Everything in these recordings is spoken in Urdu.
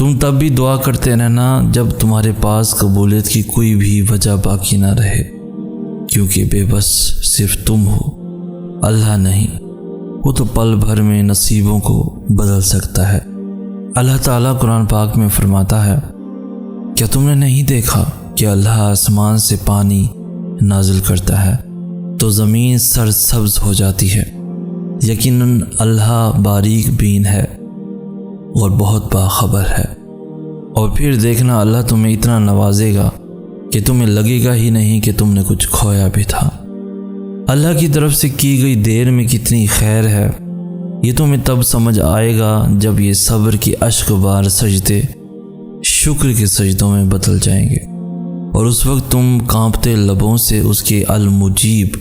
تم تب بھی دعا کرتے رہنا جب تمہارے پاس قبولیت کی کوئی بھی وجہ باقی نہ رہے، کیونکہ بے بس صرف تم ہو، اللہ نہیں۔ وہ تو پل بھر میں نصیبوں کو بدل سکتا ہے۔ اللہ تعالیٰ قرآن پاک میں فرماتا ہے، کیا تم نے نہیں دیکھا کہ اللہ آسمان سے پانی نازل کرتا ہے تو زمین سرسبز ہو جاتی ہے؟ یقیناً اللہ باریک بین ہے اور بہت باخبر ہے۔ اور پھر دیکھنا اللہ تمہیں اتنا نوازے گا کہ تمہیں لگے گا ہی نہیں کہ تم نے کچھ کھویا بھی تھا۔ اللہ کی طرف سے کی گئی دیر میں کتنی خیر ہے، یہ تمہیں تب سمجھ آئے گا جب یہ صبر کی اشک بار سجدے شکر کے سجدوں میں بدل جائیں گے، اور اس وقت تم کانپتے لبوں سے اس کے المجیب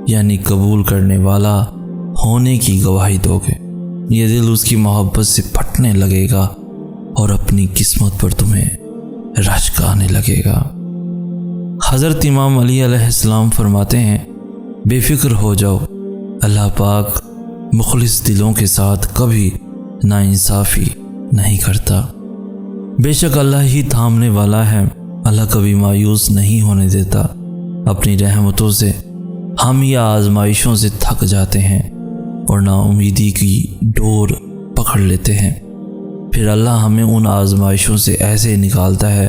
یعنی قبول کرنے والا ہونے کی گواہی دو گے۔ یہ دل اس کی محبت سے پھٹنے لگے گا اور اپنی قسمت پر تمہیں رشک آنے لگے گا۔ حضرت امام علی علیہ السلام فرماتے ہیں، بے فکر ہو جاؤ، اللہ پاک مخلص دلوں کے ساتھ کبھی ناانصافی نہیں کرتا۔ بے شک اللہ ہی تھامنے والا ہے، اللہ کبھی مایوس نہیں ہونے دیتا۔ اپنی رحمتوں سے ہم یا آزمائشوں سے تھک جاتے ہیں اور نا امیدی کی ڈور پکڑ لیتے ہیں، پھر اللہ ہمیں ان آزمائشوں سے ایسے نکالتا ہے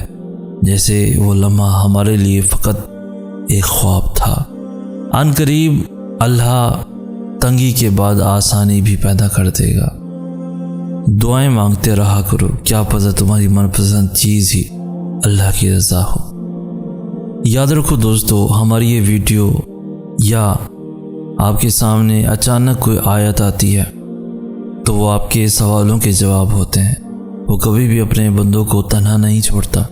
جیسے وہ لمحہ ہمارے لیے فقط ایک خواب تھا۔ عن قریب اللہ تنگی کے بعد آسانی بھی پیدا کر دے گا۔ دعائیں مانگتے رہا کرو، کیا پتہ تمہاری من پسند چیز ہی اللہ کی رضا ہو۔ یاد رکھو دوستو، ہماری یہ ویڈیو یا آپ کے سامنے اچانک کوئی آیت آتی ہے تو وہ آپ کے سوالوں کے جواب ہوتے ہیں۔ وہ کبھی بھی اپنے بندوں کو تنہا نہیں چھوڑتا،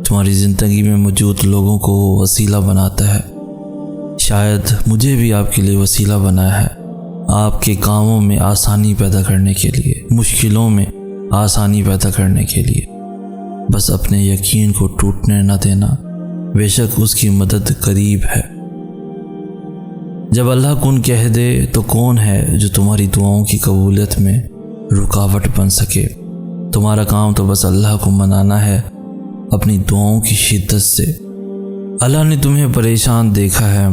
تمہاری زندگی میں موجود لوگوں کو وسیلہ بناتا ہے۔ شاید مجھے بھی آپ کے لیے وسیلہ بنایا ہے، آپ کے کاموں میں آسانی پیدا کرنے کے لیے، مشکلوں میں آسانی پیدا کرنے کے لیے۔ بس اپنے یقین کو ٹوٹنے نہ دینا، بے شک اس کی مدد قریب ہے۔ جب اللہ کن کہہ دے تو کون ہے جو تمہاری دعاؤں کی قبولیت میں رکاوٹ بن سکے؟ تمہارا کام تو بس اللہ کو منانا ہے اپنی دعاؤں کی شدت سے۔ اللہ نے تمہیں پریشان دیکھا ہے،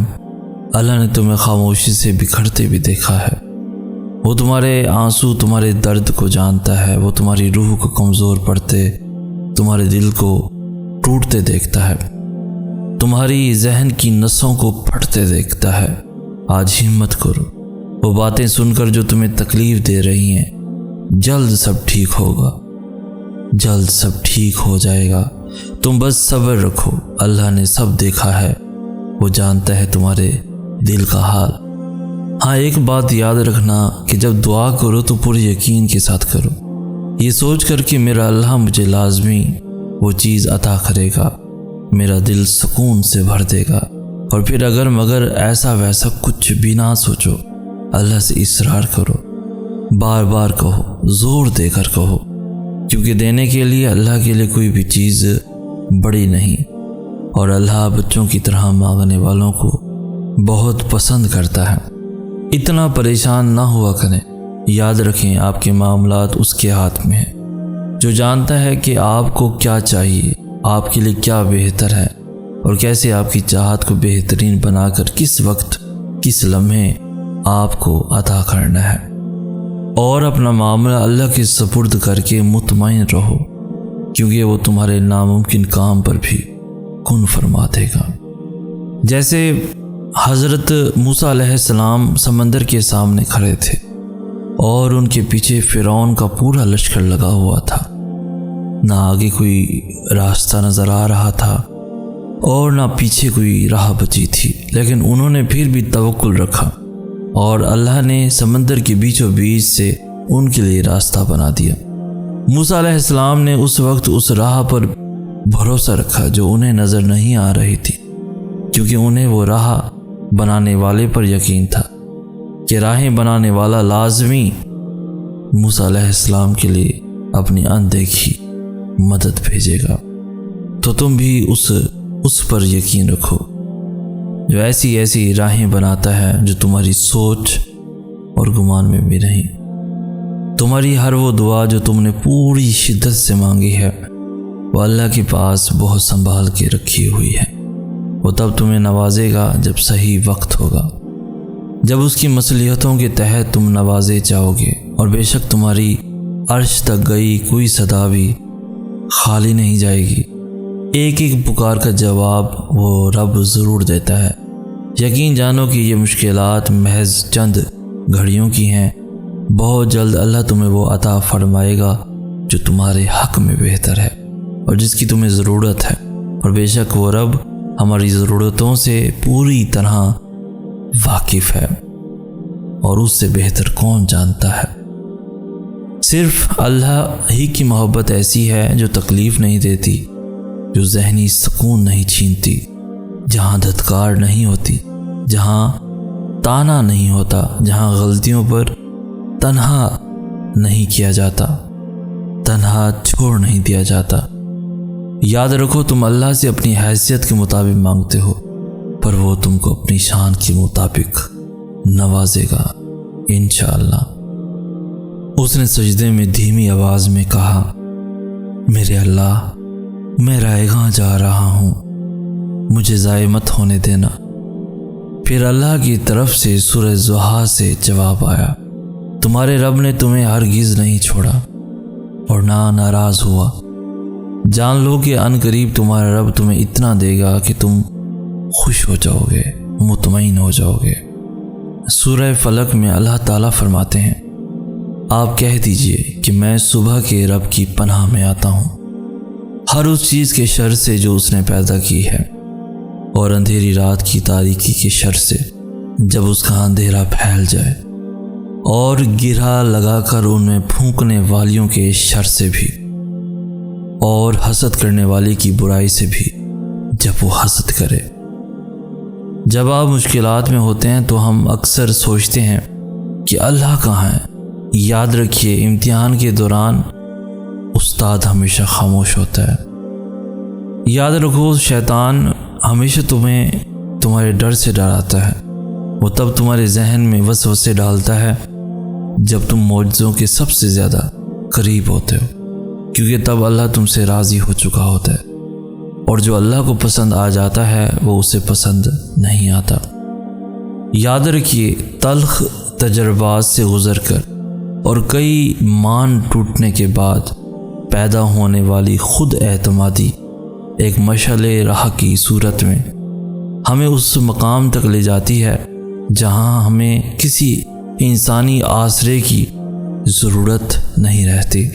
اللہ نے تمہیں خاموشی سے بکھرتے بھی دیکھا ہے۔ وہ تمہارے آنسو، تمہارے درد کو جانتا ہے، وہ تمہاری روح کو کمزور پڑتے، تمہارے دل کو ٹوٹتے دیکھتا ہے، تمہاری ذہن کی نسوں کو پھٹتے دیکھتا ہے۔ آج ہمت کرو، وہ باتیں سن کر جو تمہیں تکلیف دے رہی ہیں، جلد سب ٹھیک ہوگا، جلد سب ٹھیک ہو جائے گا۔ تم بس صبر رکھو، اللہ نے سب دیکھا ہے، وہ جانتا ہے تمہارے دل کا حال۔ ہاں ایک بات یاد رکھنا کہ جب دعا کرو تو پورے یقین کے ساتھ کرو، یہ سوچ کر کہ میرا اللہ مجھے لازمی وہ چیز عطا کرے گا، میرا دل سکون سے بھر دے گا۔ اور پھر اگر مگر ایسا ویسا کچھ بھی نہ سوچو، اللہ سے اصرار کرو، بار بار کہو، زور دے کر کہو، کیونکہ دینے کے لیے اللہ کے لیے کوئی بھی چیز بڑی نہیں، اور اللہ بچوں کی طرح مانگنے والوں کو بہت پسند کرتا ہے۔ اتنا پریشان نہ ہوا کریں، یاد رکھیں آپ کے معاملات اس کے ہاتھ میں ہیں، جو جانتا ہے کہ آپ کو کیا چاہیے، آپ کے لیے کیا بہتر ہے، اور کیسے آپ کی چاہت کو بہترین بنا کر کس وقت کس لمحے آپ کو عطا کرنا ہے۔ اور اپنا معاملہ اللہ کے سپرد کر کے مطمئن رہو، کیونکہ وہ تمہارے ناممکن کام پر بھی کن فرما دے گا۔ جیسے حضرت موسیٰ علیہ السلام سمندر کے سامنے کھڑے تھے اور ان کے پیچھے فرعون کا پورا لشکر لگا ہوا تھا، نہ آگے کوئی راستہ نظر آ رہا تھا اور نہ پیچھے کوئی راہ بچی تھی، لیکن انہوں نے پھر بھی توکل رکھا اور اللہ نے سمندر کے بیچوں بیچ سے ان کے لیے راستہ بنا دیا۔ موسیٰ علیہ السلام نے اس وقت اس راہ پر بھروسہ رکھا جو انہیں نظر نہیں آ رہی تھی، کیونکہ انہیں وہ راہ بنانے والے پر یقین تھا کہ راہیں بنانے والا لازمی موسیٰ علیہ السلام کے لیے اپنی اندیکھی مدد بھیجے گا۔ تو تم بھی اس پر یقین رکھو جو ایسی راہیں بناتا ہے جو تمہاری سوچ اور گمان میں بھی نہیں۔ تمہاری ہر وہ دعا جو تم نے پوری شدت سے مانگی ہے وہ اللہ کے پاس بہت سنبھال کے رکھی ہوئی ہے۔ وہ تب تمہیں نوازے گا جب صحیح وقت ہوگا، جب اس کی مصلحتوں کے تحت تم نوازے جاؤ گے، اور بے شک تمہاری عرش تک گئی کوئی صدا بھی خالی نہیں جائے گی۔ ایک ایک پکار کا جواب وہ رب ضرور دیتا ہے۔ یقین جانو کہ یہ مشکلات محض چند گھڑیوں کی ہیں، بہت جلد اللہ تمہیں وہ عطا فرمائے گا جو تمہارے حق میں بہتر ہے اور جس کی تمہیں ضرورت ہے، اور بے شک وہ رب ہماری ضرورتوں سے پوری طرح واقف ہے، اور اس سے بہتر کون جانتا ہے۔ صرف اللہ ہی کی محبت ایسی ہے جو تکلیف نہیں دیتی، جو ذہنی سکون نہیں چھینتی، جہاں دھتکار نہیں ہوتی، جہاں تانا نہیں ہوتا، جہاں غلطیوں پر تنہا نہیں کیا جاتا، تنہا چھوڑ نہیں دیا جاتا۔ یاد رکھو تم اللہ سے اپنی حیثیت کے مطابق مانگتے ہو، پر وہ تم کو اپنی شان کے مطابق نوازے گا انشاءاللہ۔ اس نے سجدے میں دھیمی آواز میں کہا، میرے اللہ، میں رائیگاں جا رہا ہوں، مجھے ضائع مت ہونے دینا۔ پھر اللہ کی طرف سے سورہ ضحیٰ سے جواب آیا، تمہارے رب نے تمہیں ہرگز نہیں چھوڑا اور نہ ناراض ہوا۔ جان لو کہ ان قریب تمہارا رب تمہیں اتنا دے گا کہ تم خوش ہو جاؤ گے، مطمئن ہو جاؤ گے۔ سورہ فلق میں اللہ تعالیٰ فرماتے ہیں، آپ کہہ دیجئے کہ میں صبح کے رب کی پناہ میں آتا ہوں، ہر اس چیز کے شر سے جو اس نے پیدا کی ہے، اور اندھیری رات کی تاریکی کے شر سے جب اس کا اندھیرا پھیل جائے، اور گرہ لگا کر ان میں پھونکنے والیوں کے شر سے بھی، اور حسد کرنے والی کی برائی سے بھی جب وہ حسد کرے۔ جب آپ مشکلات میں ہوتے ہیں تو ہم اکثر سوچتے ہیں کہ اللہ کہاں ہے۔ یاد رکھیے امتحان کے دوران استاد ہمیشہ خاموش ہوتا ہے۔ یاد رکھو شیطان ہمیشہ تمہیں تمہارے ڈر سے ڈراتا ہے، وہ تب تمہارے ذہن میں وسوسے ڈالتا ہے جب تم معجزوں کے سب سے زیادہ قریب ہوتے ہو، کیونکہ تب اللہ تم سے راضی ہو چکا ہوتا ہے، اور جو اللہ کو پسند آ جاتا ہے وہ اسے پسند نہیں آتا۔ یاد رکھیے تلخ تجربات سے گزر کر اور کئی مان ٹوٹنے کے بعد پیدا ہونے والی خود اعتمادی ایک مشعل راہ کی صورت میں ہمیں اس مقام تک لے جاتی ہے جہاں ہمیں کسی انسانی آسرے کی ضرورت نہیں رہتی۔